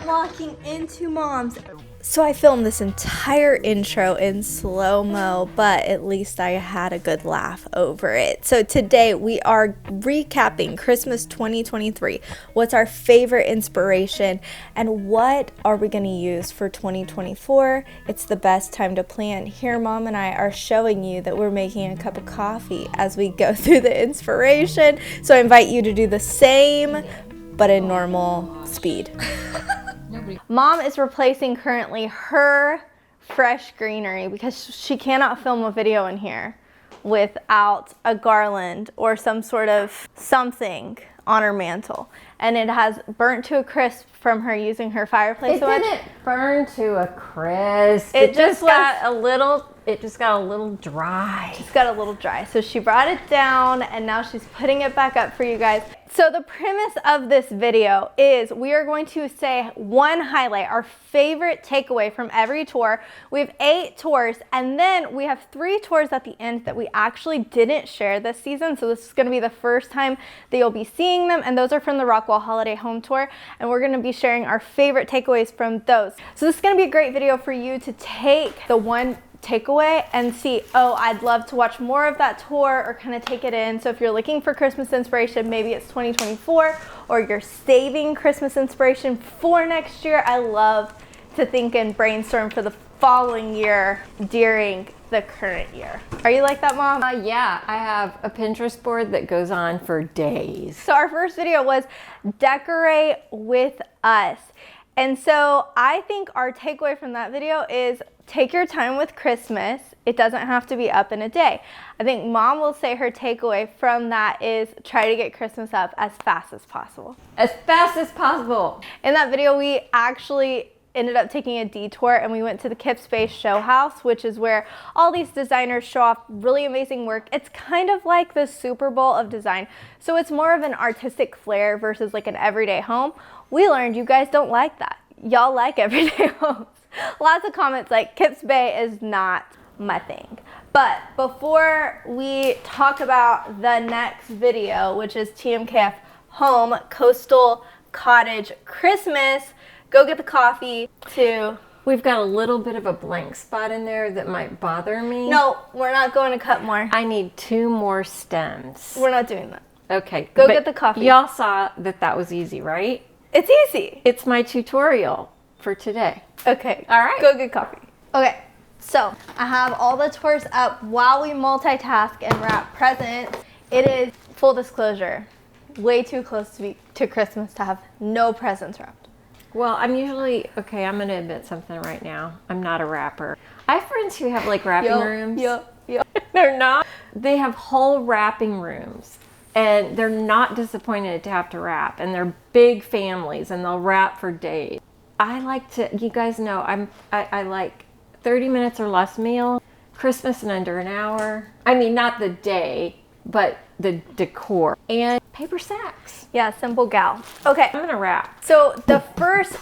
walking into Mom's. So I filmed this entire intro in slow-mo, but at least I had a good laugh over it. So today we are recapping Christmas 2023. What's our favorite inspiration and what are we going to use for 2024? It's the best time to plan. Here Mom and I are showing you that we're making a cup of coffee as we go through the inspiration. So I invite you to do the same, but in normal speed. Mom is replacing currently her fresh greenery because she cannot film a video in here without a garland or some sort of something on her mantle. And it has burnt to a crisp from her using her fireplace so much. It didn't burn to a crisp. It just got a little dry. Just got a little dry. So she brought it down and now she's putting it back up for you guys. So the premise of this video is we are going to say one highlight, our favorite takeaway from every tour. We have 8 tours and then we have 3 tours at the end that we actually didn't share this season. So this is going to be the first time that you'll be seeing them, and those are from the Rockwell Holiday Home Tour, and we're going to be sharing our favorite takeaways from those. So this is going to be a great video for you to take the one takeaway and see, oh, I'd love to watch more of that tour, or kind of take it in. So if you're looking for Christmas inspiration, maybe it's 2024, or you're saving Christmas inspiration for next year. I love to think and brainstorm for the following year during the current year. Are you like that, Mom? Yeah, I have a Pinterest board that goes on for days. So our first video was decorate with us. And so I think our takeaway from that video is take your time with Christmas. It doesn't have to be up in a day. I think Mom will say her takeaway from that is try to get Christmas up as fast as possible. As fast as possible. In that video, we actually ended up taking a detour and we went to the Kip Space Show House, which is where all these designers show off really amazing work. It's kind of like the Super Bowl of design. So it's more of an artistic flair versus like an everyday home. We learned you guys don't like that. Y'all like everyday homes. Lots of comments like Kip's Bay is not my thing. But before we talk about the next video, which is TMKF Home Coastal Cottage Christmas, go get the coffee too. We've got a little bit of a blank spot in there that might bother me. No, we're not going to cut more. I need 2 more stems. We're not doing that. Okay. Go get the coffee. Y'all saw that was easy, right? It's easy. It's my tutorial for today. Okay. All right. Go get coffee. Okay. So I have all the tours up while we multitask and wrap presents. It is, full disclosure, way too close to Christmas to have no presents wrapped. Well, I'm usually, okay, I'm going to admit something right now. I'm not a wrapper. I have friends who have like wrapping rooms. They're not. They have whole wrapping rooms and they're not disappointed to have to wrap, and they're big families and they'll wrap for days. I like to, you guys know, I like 30 minutes or less meal, Christmas in under an hour. I mean, not the day, but the decor and paper sacks. Yeah, simple gal. Okay. I'm gonna wrap. So the first,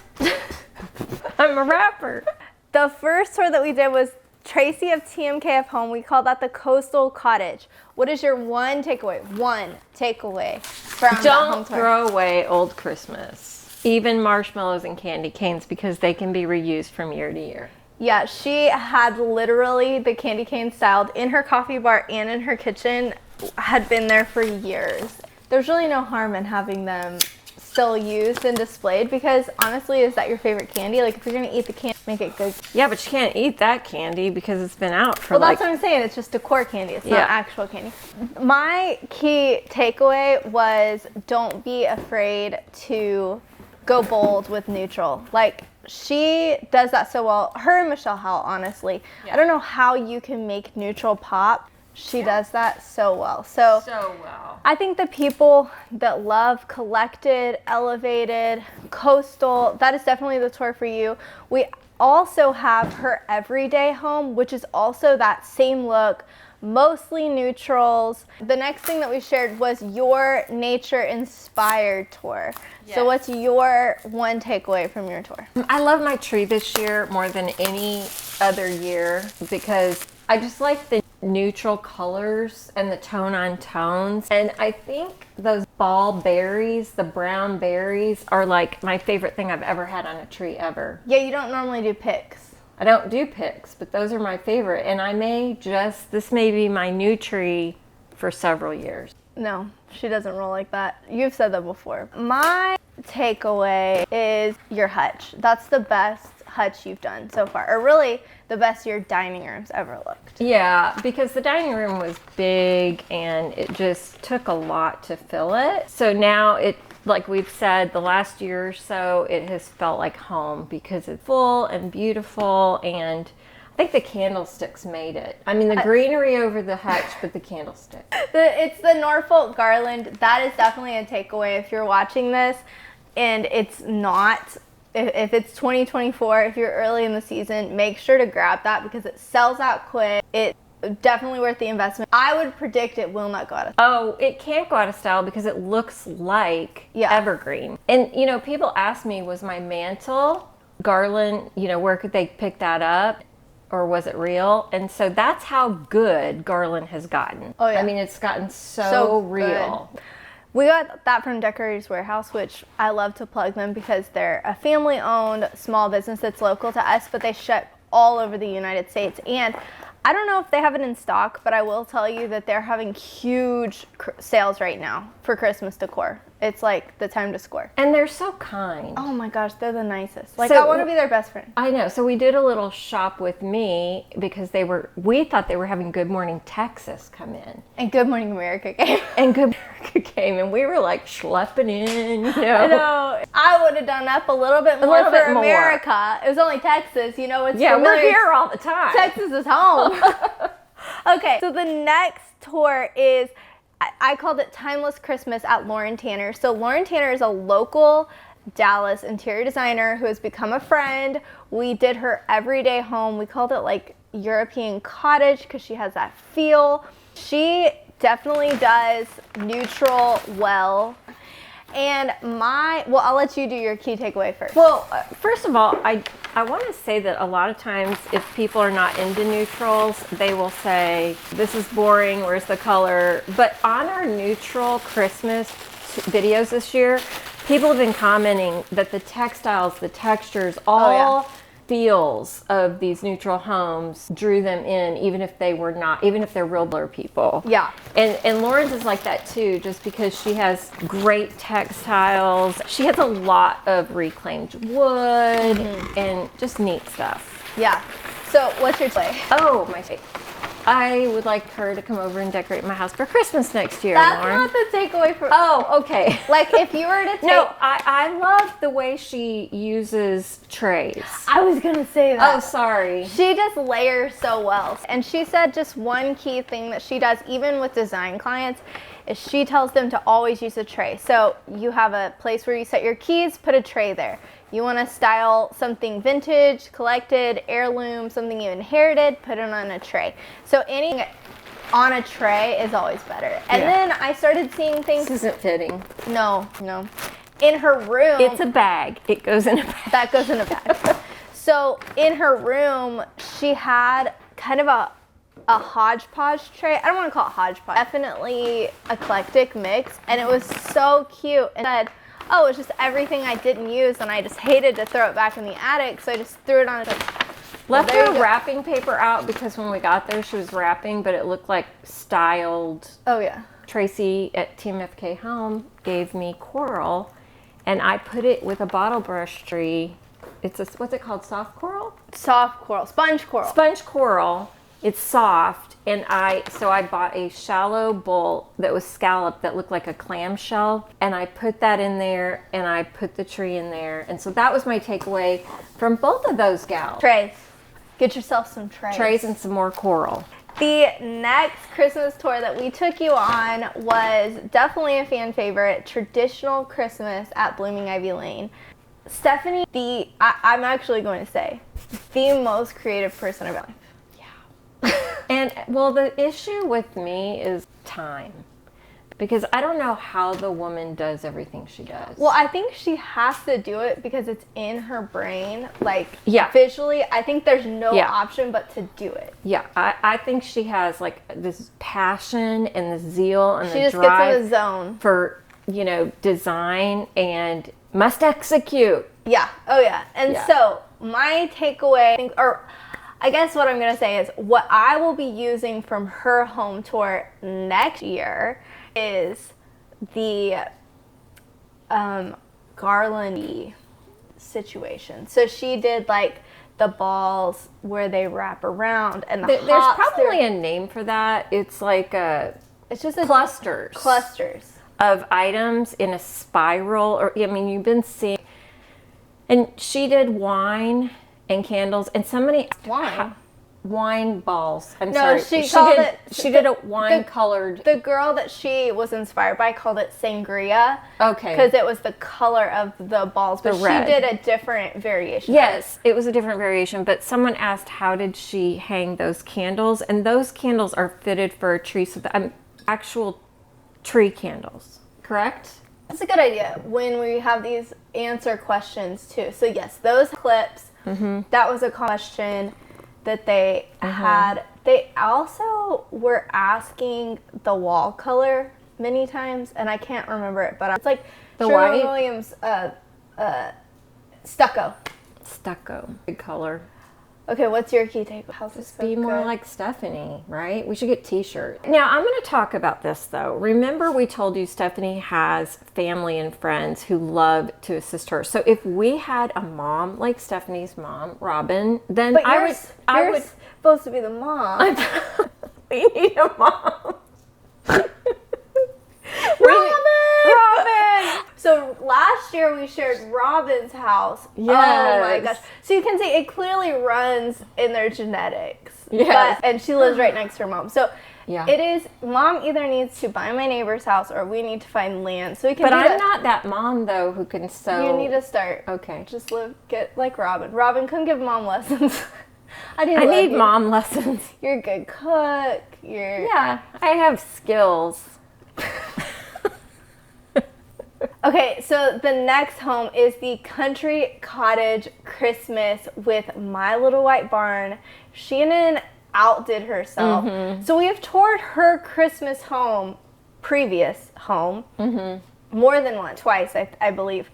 I'm a rapper. The first tour that we did was Tracy of TMKF Home. We call that the Coastal Cottage. What is your one takeaway? One takeaway from that home tour? Don't throw away old Christmas. Even marshmallows and candy canes, because they can be reused from year to year. Yeah, she had literally the candy cane styled in her coffee bar and in her kitchen, had been there for years. There's really no harm in having them still used and displayed, because honestly, is that your favorite candy? Like if you're gonna eat the candy, make it good. Yeah, but you can't eat that candy because it's been out for well, that's what I'm saying. It's just decor candy. It's not actual candy. My key takeaway was don't be afraid to go bold with neutral. Like she does that so well. Her and Michelle Howell, honestly. Yeah. I don't know how you can make neutral pop. She does that so well. So well. I think the people that love collected, elevated, coastal, that is definitely the tour for you. We also have her everyday home, which is also that same look, mostly neutrals. The next thing that we shared was your nature inspired tour. Yes. So what's your one takeaway from your tour? I love my tree this year more than any other year because I just like the neutral colors and the tone on tones. And I think those ball berries, the brown berries, are like my favorite thing I've ever had on a tree ever. Yeah, you don't normally do picks. I don't do picks, but those are my favorite. And this may be my new tree for several years. No, she doesn't roll like that. You've said that before. My takeaway is your hutch. That's the best hutch you've done so far, or really the best your dining room's ever looked. Yeah, because the dining room was big and it just took a lot to fill it. So now like we've said, the last year or so, it has felt like home because it's full and beautiful, and I think the candlesticks made it. I mean, the greenery over the hutch, but the candlestick. It's the Norfolk garland. That is definitely a takeaway if you're watching this and it's not. If it's 2024, if you're early in the season, make sure to grab that because it sells out quick. It's definitely worth the investment. I would predict it will not go out of style. Oh, it can't go out of style because it looks like evergreen. And, people ask me, was my mantle garland, where could they pick that up? Or was it real? And so that's how good garland has gotten. Oh, yeah. I mean, it's gotten so real. Good. We got that from Decorators Warehouse, which I love to plug them because they're a family-owned small business that's local to us, but they ship all over the United States. And I don't know if they have it in stock, but I will tell you that they're having huge sales right now for Christmas decor. It's like the time to score. And they're so kind. Oh my gosh, they're the nicest. Like, I want to be their best friend. I know. So we did a little shop with me because we thought they were having Good Morning Texas come in. And Good Morning America came. And Good America came, and we were like schlepping in, I know. I would have done up a little bit more for America. It was only Texas, it's familiar. We're here all the time. Texas is home. Okay, so the next tour is, I called it Timeless Christmas at Lauren Tanner. So Lauren Tanner is a local Dallas interior designer who has become a friend. We did her everyday home. We called it like European cottage because she has that feel. She definitely does neutral well. And I'll let you do your key takeaway first. Well, first of all, I want to say that a lot of times if people are not into neutrals, they will say, this is boring, where's the color? But on our neutral Christmas videos this year, people have been commenting that the textiles, the textures, all feels of these neutral homes drew them in, even if they're real blur people. Yeah. And Lauren's is like that too, just because she has great textiles. She has a lot of reclaimed wood and just neat stuff. Yeah. So what's your play? Oh, my take. I would like her to come over and decorate my house for Christmas next year, That's Lauren. not the takeaway for... Oh, okay. Like, if you were to take... No, I love the way she uses trays. I was going to say that. Oh, sorry. She just layers so well. And she said just one key thing that she does, even with design clients, is she tells them to always use a tray. So you have a place where you set your keys, put a tray there. You want to style something vintage, collected, heirloom, something you inherited, put it on a tray. So anything on a tray is always better. And then I started seeing things... This isn't fitting. No. In her room... It's a bag. It goes in a bag. That goes in a bag. So in her room, she had kind of a hodgepodge tray. I don't want to call it hodgepodge. Definitely eclectic mix. And it was so cute. And I said, oh, it's just everything I didn't use, and I just hated to throw it back in the attic, so I just threw it on a... Left her wrapping paper out because when we got there, she was wrapping, but it looked like styled. Oh, yeah. Tracy at Team FK Home gave me coral, and I put it with a bottle brush tree. What's it called? Soft coral? Soft coral. Sponge coral. Sponge coral. It's soft, and so I bought a shallow bowl that was scalloped that looked like a clamshell, and I put that in there, and I put the tree in there, and so that was my takeaway from both of those gals. Trays. Get yourself some trays. Trays and some more coral. The next Christmas tour that we took you on was definitely a fan favorite, Traditional Christmas at Blooming Ivy Lane. Stephanie, I'm actually going to say, the most creative person I've ever met. And well, the issue with me is time. Because I don't know how the woman does everything she does. Well, I think she has to do it because it's in her brain. Like, yeah. visually, I think there's no option but to do it. Yeah, I think she has, like, this passion and the zeal and she the just drive gets in the zone for, you know, design and must execute. Yeah. Oh, yeah. And so my takeaway, or I guess what I'm going to say is what I will be using from her home tour next year is the garlandy situation. So she did like the balls where they wrap around, and there's probably a name for that. It's like it's just clusters of items in a spiral. Or I mean, you've been seeing, and she did wine and candles, and somebody wine balls. I'm sorry. She did a wine colored. The girl that she was inspired by called it sangria. Okay. Because it was the color of the balls, but she did a different variation. Yes, it was a different variation. But someone asked, how did she hang those candles? And those candles are fitted for a tree, so actual tree candles. Correct. That's a good idea when we have these answer questions too. So yes, those clips. That was a question that they had. They also were asking the wall color many times, and I can't remember it, but it's like the white Williams stucco. Good color. Okay, what's your key take? How's this be more like Stephanie, right? We should get t-shirts. Now, I'm going to talk about this, though. Remember we told you Stephanie has family and friends who love to assist her. So if we had a mom like Stephanie's mom, Robin, then but I would supposed to be the mom. We need a mom. Robin! So last year we shared Robin's house. Yes. Oh my gosh. So you can see it clearly runs in their genetics. Yes. And she lives right next to her mom. So yeah. It is, mom either needs to buy my neighbor's house or we need to find land. So we can But I'm not that mom, though, who can sew. You need to start. Okay. Just get like Robin. Robin, come give mom lessons. I need mom lessons. You're a good cook. Yeah, I have skills. Okay, so the next home is the Country Cottage Christmas with My Little White Barn. Shannon outdid herself. So we have toured her Christmas home, previous home, more than once, twice, I believe.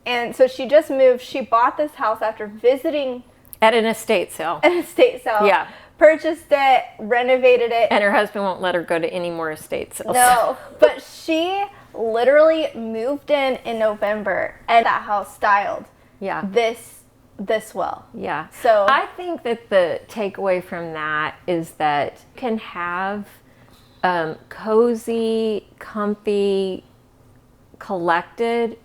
And so she just moved. She bought this house after visiting. At an estate sale. Yeah. Purchased it, renovated it. And her husband won't let her go to any more estate sales. No, but she literally moved in November, and that house styled this well. Yeah. So I think that the takeaway from that is that you can have cozy, comfy, collected,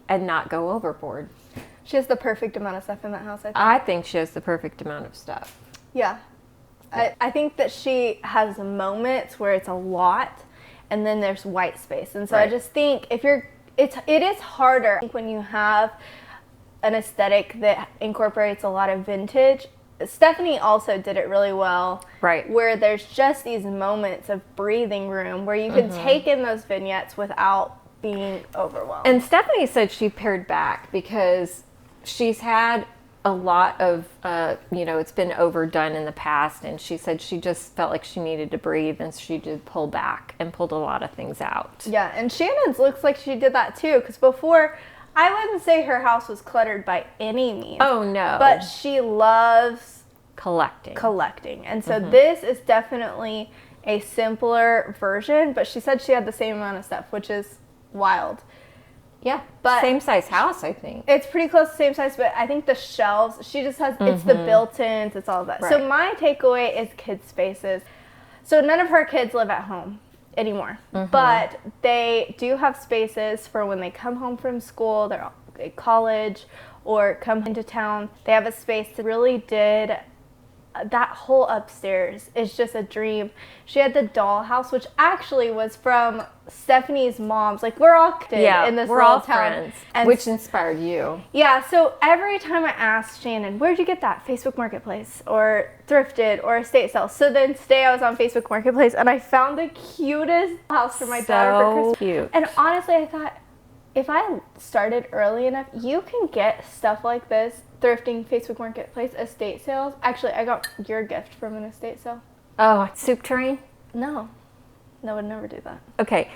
and not go overboard. She has the perfect amount of stuff in that house, I think. I think she has the perfect amount of stuff. Yeah. I think that she has moments where it's a lot, and then there's white space. And so I just think it is harder when you have an aesthetic that incorporates a lot of vintage. Stephanie also did it really well. Right. Where there's just these moments of breathing room where you can take in those vignettes without being overwhelmed. And Stephanie said she pared back because she's had a lot of, it's been overdone in the past, and she said she just felt like she needed to breathe, and she did pull back and pulled a lot of things out. Yeah, and Shannon's looks like she did that too, because before, I wouldn't say her house was cluttered by any means. Oh, no. But she loves collecting. And so this is definitely a simpler version, but she said she had the same amount of stuff, which is wild. Yeah, but same size house, I think. It's pretty close to same size, but I think the shelves, she just has, it's the built-ins, it's all of that. Right. So my takeaway is kid spaces. So none of her kids live at home anymore, but they do have spaces for when they come home from school, they're at college, or come into town. They have a space that really did that whole upstairs is just a dream. She had the dollhouse, which actually was from Stephanie's mom's. Like, we're all kids in this we're little all town. friends, And which inspired you. Yeah, so every time I asked Shannon, where'd you get that? Facebook Marketplace or thrifted or estate sale. So then today I was on Facebook Marketplace and I found the cutest house for my daughter for Christmas. Cute. And honestly, I thought, if I started early enough, you can get stuff like this, thrifting, Facebook Marketplace, estate sales. Actually, I got your gift from an estate sale. Oh, soup train? No, I would never do that. Okay,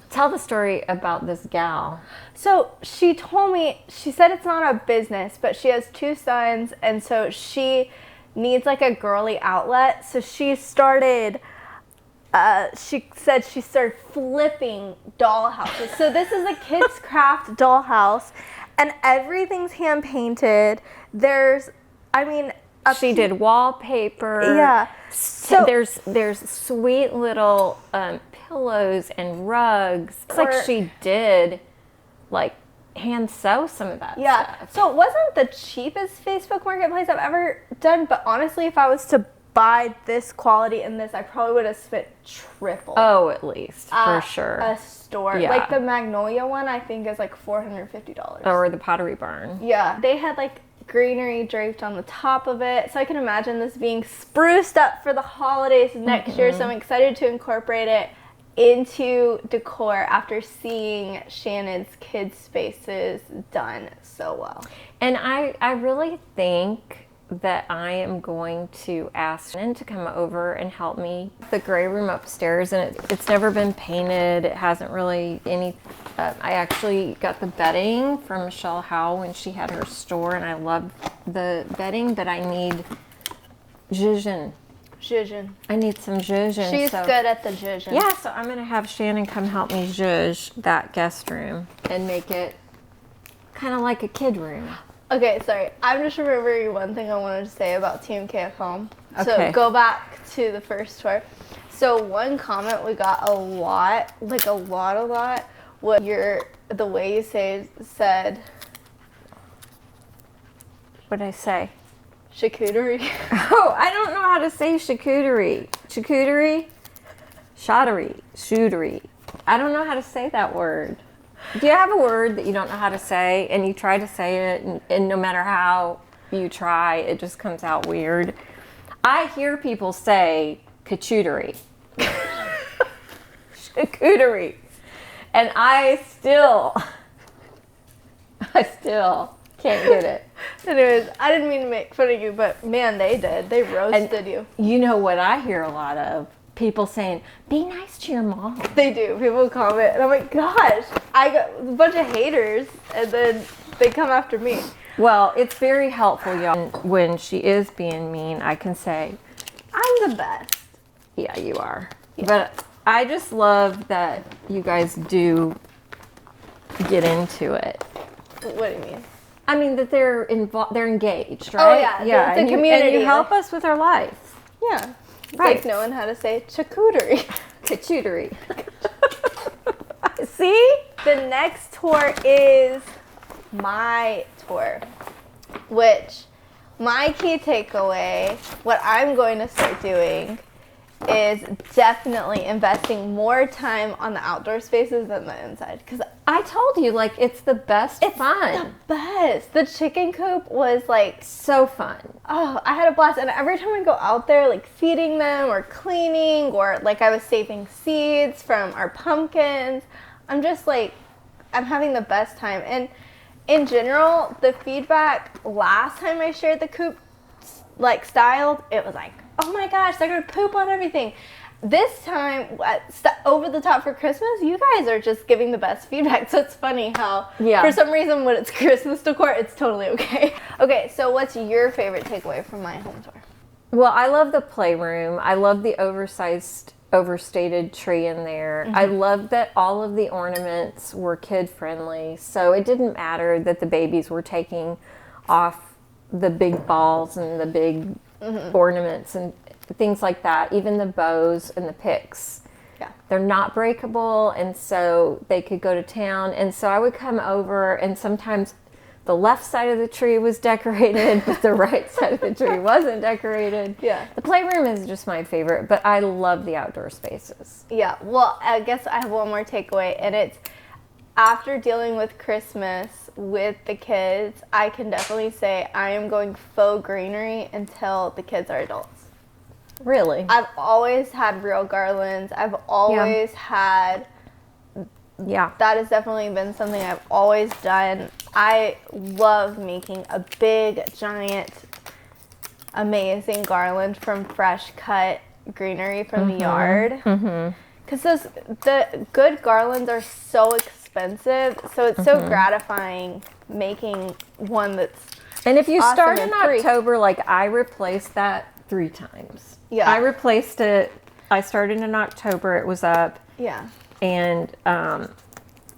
tell the story about this gal. So she told me, she said it's not a business, but she has 2 sons, and so she needs like a girly outlet. So she started... she said she started flipping dollhouses. So this is a kids craft dollhouse, and everything's hand painted. She did wallpaper. Yeah. So there's sweet little pillows and rugs. It's like she did like hand sew some of that stuff. So it wasn't the cheapest Facebook Marketplace I've ever done, but honestly, if I was to buy this quality and this, I probably would have spent triple. Oh, at least, for sure. A store. Yeah. Like the Magnolia one, I think is like $450. Or the Pottery Barn. Yeah. They had like greenery draped on the top of it. So I can imagine this being spruced up for the holidays next year. So I'm excited to incorporate it into decor after seeing Shannon's kids' spaces done so well. And I really think that I am going to ask Shannon to come over and help me. The gray room upstairs, and it's never been painted. It hasn't really any. I actually got the bedding from Michelle Howe when she had her store, and I love the bedding, but I need zhuzh. I need some zhuzh. She's good at the zhuzh. Yeah, so I'm gonna have Shannon come help me zhuzh that guest room and make it kind of like a kid room. Okay, sorry. I'm just remembering one thing I wanted to say about TMK at home. Okay. So go back to the first tour. So one comment we got a lot, was the way you said. What'd I say? Charcuterie. Oh, I don't know how to say charcuterie. Charcuterie? Shootery. I don't know how to say that word. Do you have a word that you don't know how to say and you try to say it and no matter how you try, it just comes out weird? I hear people say charcuterie. Charcuterie. And I still can't get it. Anyways, I didn't mean to make fun of you, but man, they did. They roasted you. You know what I hear a lot of? People saying, be nice to your mom. They do. People comment. And I'm like, gosh, I got a bunch of haters, and then they come after me. Well, it's very helpful, y'all. When she is being mean, I can say, I'm the best. Yeah, you are. Yeah. But I just love that you guys do get into it. What do you mean? I mean that they're engaged, right? Oh, yeah. The community. And you help us with our life. Yeah. Right. Like knowing how to say charcuterie. Charcuterie. See? The next tour is my tour, which my key takeaway, what I'm going to start doing is definitely investing more time on the outdoor spaces than the inside. Because I told you, like, it's the best fun. The best. The chicken coop was like so fun. Oh, I had a blast. And every time I go out there, like feeding them or cleaning, or like I was saving seeds from our pumpkins, I'm just like, I'm having the best time. And in general, the feedback last time I shared the coop like styled, it was like, oh my gosh, they're gonna poop on everything. This time, over the top for Christmas, you guys are just giving the best feedback. So it's funny how, for some reason, when it's Christmas decor, it's totally okay. Okay, so what's your favorite takeaway from my home tour? Well, I love the playroom. I love the overstated tree in there. Mm-hmm. I love that all of the ornaments were kid-friendly. So it didn't matter that the babies were taking off the big balls and the big ornaments and things like that, even the bows and the picks. Yeah. They're not breakable, and so they could go to town. And so I would come over, and sometimes the left side of the tree was decorated, but the right side of the tree wasn't decorated. Yeah. The playroom is just my favorite, but I love the outdoor spaces. Yeah. Well, I guess I have one more takeaway, and it's after dealing with Christmas with the kids, I can definitely say I am going faux greenery until the kids are adults. Really? I've always had real garlands. I've always had... Yeah. That has definitely been something I've always done. I love making a big, giant, amazing garland from fresh cut greenery from the yard. Because the good garlands are so expensive, so it's so gratifying making one that's And if you awesome start in in October, like I replaced that 3 times. Yeah. I replaced it. I started in October. It was up. Yeah. And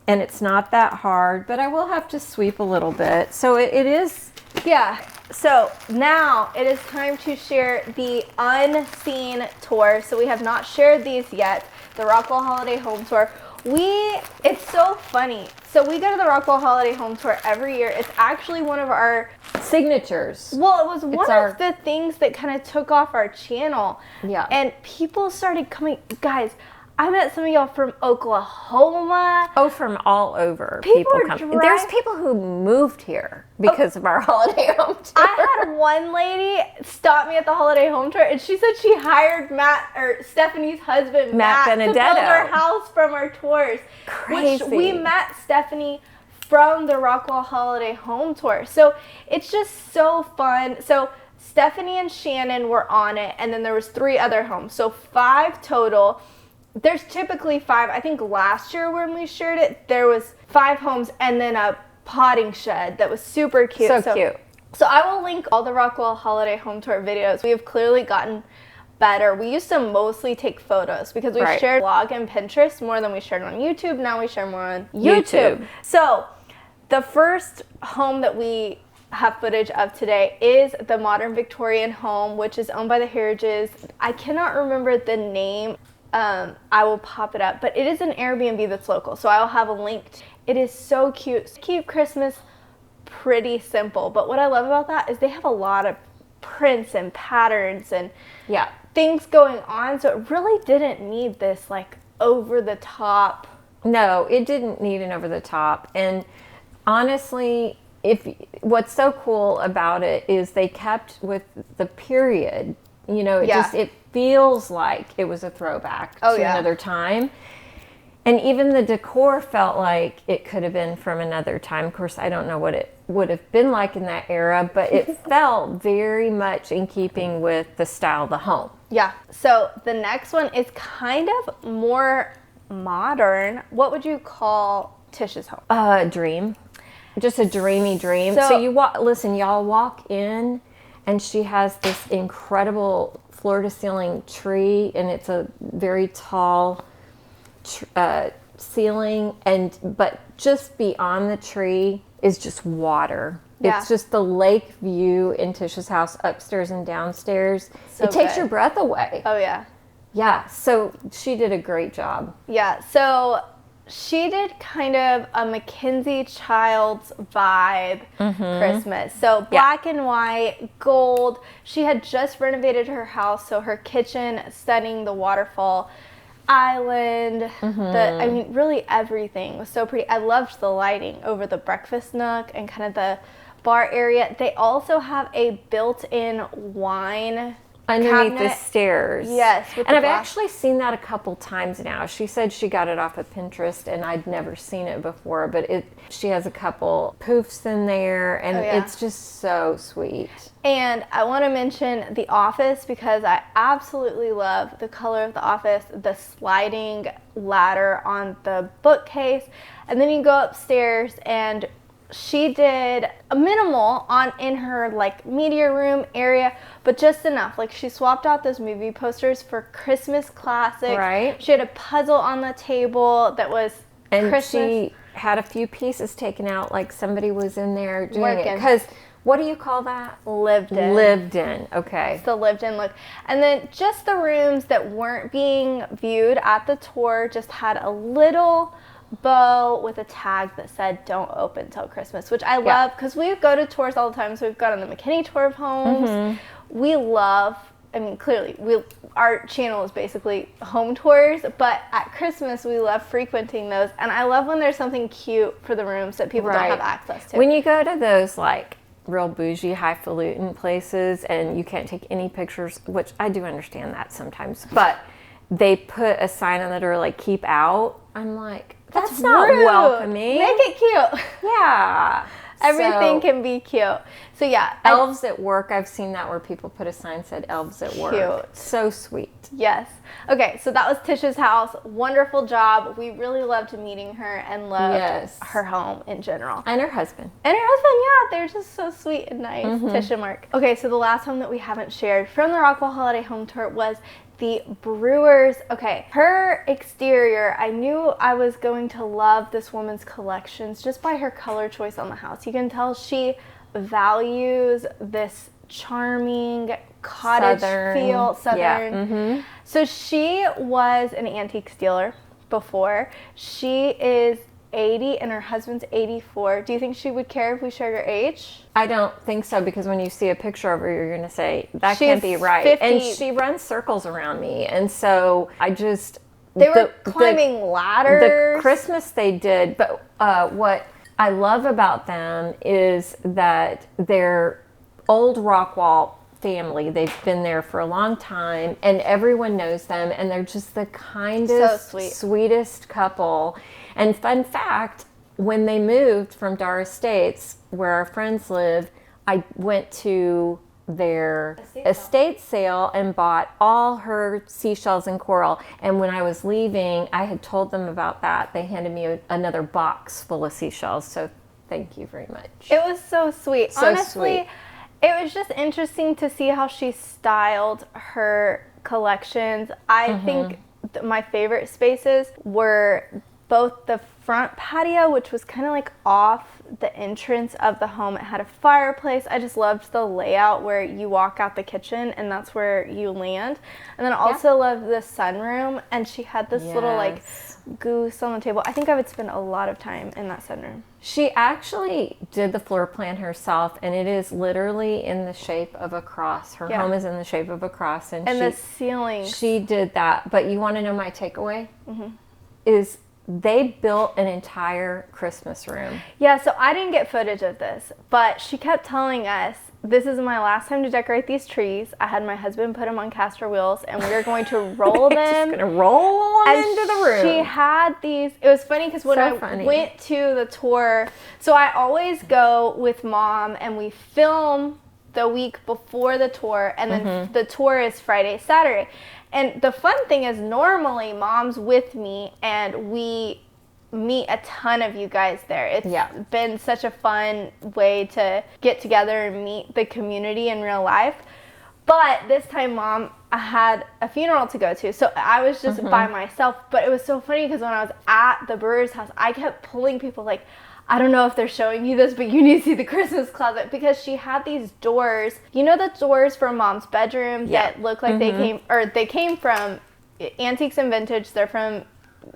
it's not that hard, but I will have to sweep a little bit. So it is. Yeah. So now it is time to share the unseen tour. So we have not shared these yet. The Rockwell Holiday Home Tour. It's so funny. So we go to the Rockwell Holiday Home Tour every year. It's actually one of our signatures. Well, it was one of the things that kind of took off our channel. Yeah. And people started coming. Guys, I met some of y'all from Oklahoma. Oh, from all over. People come. There's people who moved here because of our holiday home tour. I had one lady stop me at the holiday home tour, and she said she hired Stephanie's husband, Matt Benedetto, to build our house from our tours. Crazy. Which we met Stephanie from the Rockwell Holiday Home Tour. So it's just so fun. So Stephanie and Shannon were on it, and then there was 3 other homes. So 5 total. There's typically 5. I think last year when we shared it, there was 5 homes and then a potting shed that was super cute. So cute. So I will link all the Rockwell Holiday Home Tour videos. We have clearly gotten better. We used to mostly take photos because we shared blog and Pinterest more than we shared on YouTube. Now we share more on YouTube. So the first home that we have footage of today is the Modern Victorian home, which is owned by the Heritages. I cannot remember the name. I will pop it up, but it is an Airbnb that's local, so I'll have a link. It is so cute. Cute Christmas, pretty simple, but what I love about that is they have a lot of prints and patterns and things going on, so it really didn't need this like over the top. No, it didn't need an over the top. And honestly, what's so cool about it is they kept with the period. You know, it feels like it was a throwback to another time. And even the decor felt like it could have been from another time. Of course, I don't know what it would have been like in that era, but it felt very much in keeping with the style of the home. Yeah. So the next one is kind of more modern. What would you call Tish's home? Dream. Just a dreamy dream. So y'all walk in, and she has this incredible floor-to-ceiling tree, and it's a very tall ceiling, but just beyond the tree is just water. Yeah. It's just the lake view in Tish's house, upstairs and downstairs. So it takes your breath away. Oh, yeah. Yeah, so she did a great job. Yeah, so she did kind of a Mackenzie Childs vibe Christmas. So black and white, gold. She had just renovated her house, so her kitchen, studying the waterfall island. Really everything was so pretty. I loved the lighting over the breakfast nook and kind of the bar area. They also have a built-in wine underneath cabinet. the stairs. Yes. And I've actually seen that a couple times now. She said she got it off of Pinterest, and I'd never seen it before, but she has a couple poofs in there, and it's just so sweet. And I want to mention the office because I absolutely love the color of the office, the sliding ladder on the bookcase, and then you go upstairs, and she did a minimal in her like media room area, but just enough. Like she swapped out those movie posters for Christmas classics. Right. She had a puzzle on the table that was Christmas. She had a few pieces taken out, like somebody was in there doing it. Because what do you call that? Lived in. Lived in. Okay. It's the lived in look. And then just the rooms that weren't being viewed at the tour just had a little bow with a tag that said "Don't open till Christmas," which I love because we go to tours all the time. So we've gone on the McKinney tour of homes. We love. I mean, clearly, our channel is basically home tours, but at Christmas, we love frequenting those. And I love when there's something cute for the rooms that people don't have access to. When you go to those, like, real bougie, highfalutin places and you can't take any pictures, which I do understand that sometimes, but they put a sign on the door, like, keep out. I'm like, that's not rude. welcoming. Make it cute. Yeah. Everything can be cute. So yeah. Elves at work. I've seen that where people put a sign that said elves at work. Cute. So sweet. Yes. Okay, so that was Tish's house. Wonderful job. We really loved meeting her and loved her home in general. And her husband. And her husband, yeah. They're just so sweet and nice, Tish and Mark. Okay, so the last home that we haven't shared from the Rockwell Holiday Home Tour was the Brewers. Okay, her exterior, I knew I was going to love this woman's collections just by her color choice on the house. You can tell she values this charming cottage feel, southern. Yeah. So she was an antique dealer before. She is 80 and her husband's 84. Do you think she would care if we shared her age? I don't think so, because when you see a picture of her, you're going to say, that can't be right. 50. And she runs circles around me. And so I just... They were climbing ladders. The Christmas they did, but what I love about them is that they're old Rockwall family. They've been there for a long time, and everyone knows them, and they're just the kindest, sweetest couple. And fun fact, when they moved from Dar Estates, where our friends live, I went to their estate sale and bought all her seashells and coral. And when I was leaving, I had told them about that. They handed me another box full of seashells. So thank you very much. It was so sweet. So honestly, sweet. It was just interesting to see how she styled her collections. I think my favorite spaces were both the front patio, which was kind of like off the entrance of the home. It had a fireplace. I just loved the layout where you walk out the kitchen and that's where you land. And then I also loved the sunroom, and she had this little like goose on the table. I think I would spend a lot of time in that sunroom. She actually did the floor plan herself, and it is literally in the shape of a cross. Her home is in the shape of a cross. And the ceiling. She did that. But you want to know my takeaway? Is they built an entire Christmas room. Yeah, so I didn't get footage of this, but she kept telling us, this is my last time to decorate these trees. I had my husband put them on caster wheels, and we were going to roll them. Just going to roll them into the room. She had these. It was funny because when I went to the tour, so I always go with Mom, and we film the week before the tour, and then the tour is Friday, Saturday. And the fun thing is, normally Mom's with me, and we meet a ton of you guys there. It's been such a fun way to get together and meet the community in real life. But this time, Mom had a funeral to go to, so I was just by myself. But it was so funny because when I was at the Brewers house, I kept pulling people like, I don't know if they're showing you this, but you need to see the Christmas closet, because she had these doors. You know the doors for Mom's bedroom that look like they came from Antiques and Vintage. They're from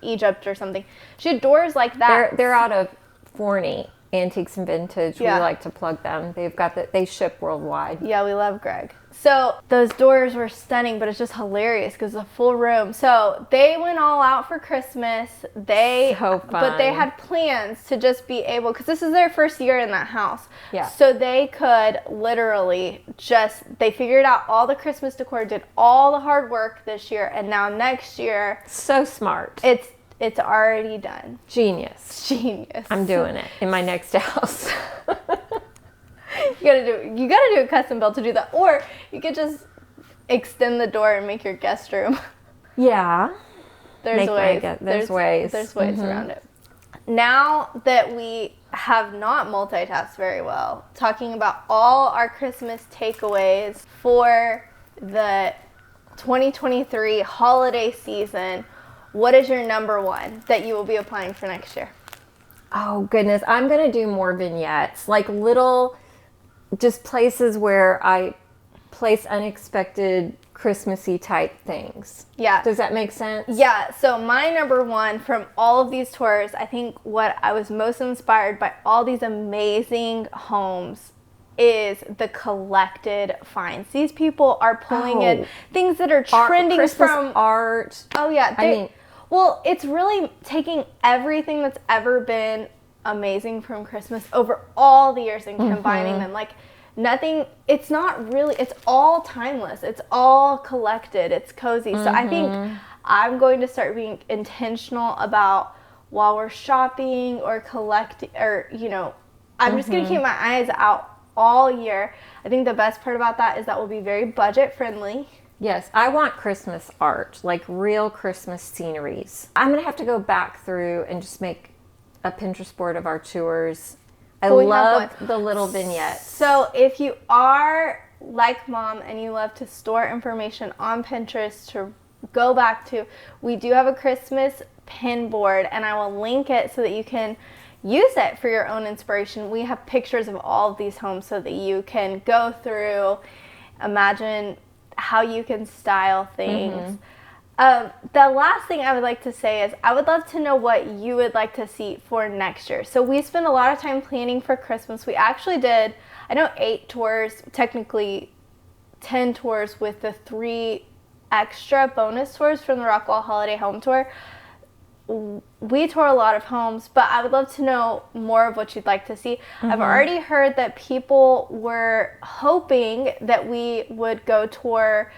Egypt or something. She had doors like that. They're out of Forney, Antiques and Vintage. We like to plug them. They ship worldwide. Yeah, we love Greg. So those doors were stunning, but it's just hilarious because it's a full room. So they went all out for Christmas. So fun. But they had plans to just be able, because this is their first year in that house. Yeah. So they could literally they figured out all the Christmas decor, did all the hard work this year, and now next year. So smart. It's already done. Genius. I'm doing it in my next house. You gotta do a custom build to do that, or you could just extend the door and make your guest room. Yeah, there's ways. There's ways. There's ways around it. Now that we have not multitasked very well, talking about all our Christmas takeaways for the 2023 holiday season, what is your number one that you will be applying for next year? Oh goodness, I'm gonna do more vignettes, like little, just places where I place unexpected Christmassy type things. Yeah. Does that make sense? Yeah. So my number one from all of these tours, I think what I was most inspired by all these amazing homes is the collected finds. These people are pulling in things that are trending Christmas from art. Oh yeah. Well, it's really taking everything that's ever been amazing from Christmas over all the years and combining them. Like nothing, it's not really, it's all timeless. It's all collected. It's cozy. So I think I'm going to start being intentional about while we're shopping or collecting, or, you know, I'm just going to keep my eyes out all year. I think the best part about that is that we'll be very budget friendly. Yes, I want Christmas art, like real Christmas sceneries. I'm going to have to go back through and just make a Pinterest board of our tours. I love the little vignettes. So if you are like Mom and you love to store information on Pinterest to go back to, we do have a Christmas pin board, and I will link it so that you can use it for your own inspiration. We have pictures of all of these homes so that you can go through, imagine how you can style things. The last thing I would like to say is I would love to know what you would like to see for next year. So we spent a lot of time planning for Christmas. We actually did, I know, 8 tours, technically 10 tours with the 3 extra bonus tours from the Rockwall Holiday Home Tour. We tour a lot of homes, but I would love to know more of what you'd like to see. I've already heard that people were hoping that we would go tour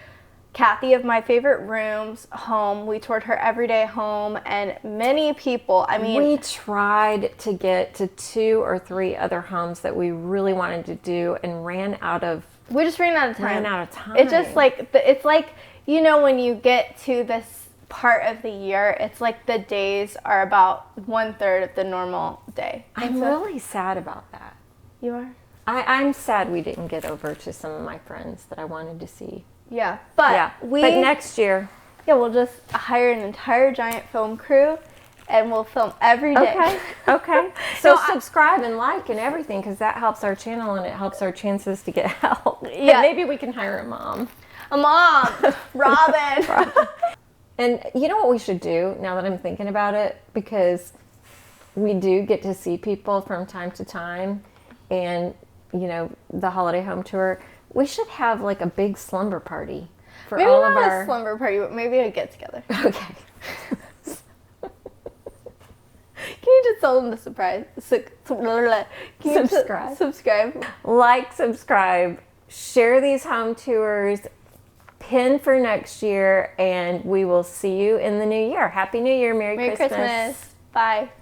Kathy of My Favorite Rooms home. We toured her everyday home, and many people, I mean, we tried to get to 2 or 3 other homes that we really wanted to do and we just ran out of time. It's just like, it's like, you know, when you get to this part of the year, it's like the days are about 1/3 of the normal day. I'm really sad about that. You are? I'm sad we didn't get over to some of my friends that I wanted to see. Yeah, but but next year, we'll just hire an entire giant film crew, and we'll film every day. Okay. So subscribe and like and everything, because that helps our channel and it helps our chances to get help. Yeah. And maybe we can hire a mom. Robin. And you know what we should do now that I'm thinking about it, because we do get to see people from time to time, and you know, the holiday home tour, we should have like a big slumber party for maybe all not of our a slumber party, but maybe a get together. Okay. Can you just tell them to subscribe? Subscribe. Like, subscribe, share these home tours, pin for next year, and we will see you in the new year. Happy New Year. Merry Christmas. Bye.